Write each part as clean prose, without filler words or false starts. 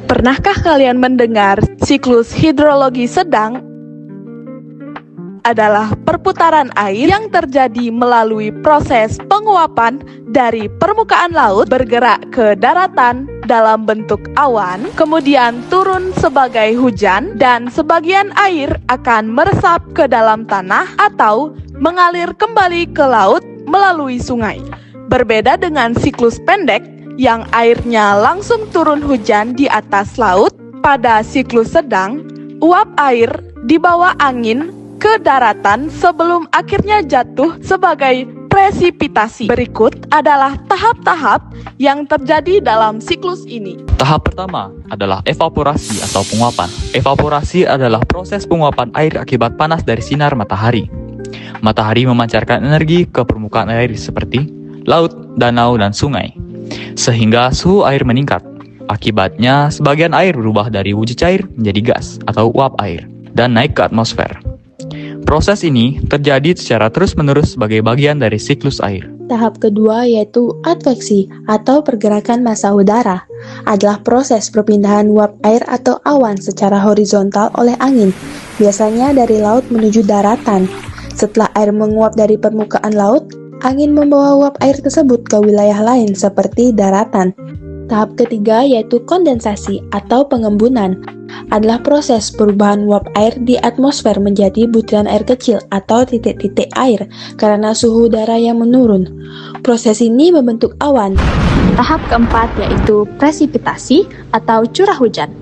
Pernahkah kalian mendengar siklus hidrologi sedang? Adalah perputaran air yang terjadi melalui proses penguapan dari permukaan laut bergerak ke daratan dalam bentuk awan, kemudian turun sebagai hujan, dan sebagian air akan meresap ke dalam tanah atau mengalir kembali ke laut melalui sungai. Berbeda dengan siklus pendek yang airnya langsung turun hujan di atas laut, pada siklus sedang, uap air dibawa angin ke daratan sebelum akhirnya jatuh sebagai presipitasi. Berikut adalah tahap-tahap yang terjadi dalam siklus ini. Tahap pertama adalah evaporasi atau penguapan. Evaporasi adalah proses penguapan air akibat panas dari sinar matahari. Matahari memancarkan energi ke permukaan air seperti laut, danau, dan sungai, sehingga suhu air meningkat. Akibatnya, sebagian air berubah dari wujud cair menjadi gas atau uap air dan naik ke atmosfer. Proses ini terjadi secara terus-menerus sebagai bagian dari siklus air. Tahap kedua yaitu adveksi atau pergerakan massa udara, adalah proses perpindahan uap air atau awan secara horizontal oleh angin, biasanya dari laut menuju daratan. Setelah air menguap dari permukaan laut, angin membawa uap air tersebut ke wilayah lain seperti daratan. Tahap ketiga yaitu kondensasi atau pengembunan, adalah proses perubahan uap air di atmosfer menjadi butiran air kecil atau titik-titik air karena suhu udara yang menurun. Proses ini membentuk awan. Tahap keempat yaitu presipitasi atau curah hujan.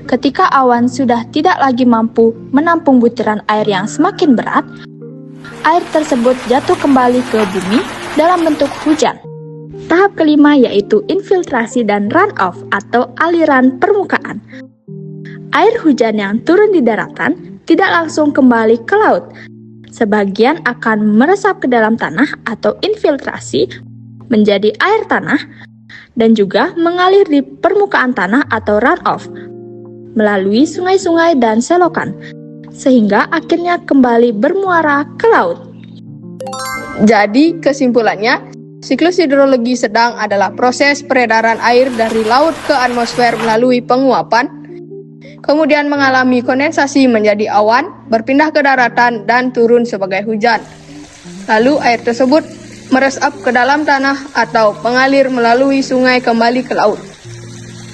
Ketika awan sudah tidak lagi mampu menampung butiran air yang semakin berat, air tersebut jatuh kembali ke bumi dalam bentuk hujan. Tahap kelima yaitu infiltrasi dan runoff atau aliran permukaan. Air hujan yang turun di daratan tidak langsung kembali ke laut. Sebagian akan meresap ke dalam tanah atau infiltrasi menjadi air tanah dan juga mengalir di permukaan tanah atau runoff melalui sungai-sungai dan selokan, sehingga akhirnya kembali bermuara ke laut. Jadi, kesimpulannya, siklus hidrologi sedang adalah proses peredaran air dari laut ke atmosfer melalui penguapan, kemudian mengalami kondensasi menjadi awan, berpindah ke daratan dan turun sebagai hujan. Lalu air tersebut meresap ke dalam tanah atau mengalir melalui sungai kembali ke laut.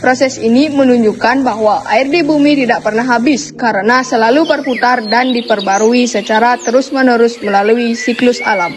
Proses ini menunjukkan bahwa air di bumi tidak pernah habis karena selalu berputar dan diperbarui secara terus-menerus melalui siklus alam.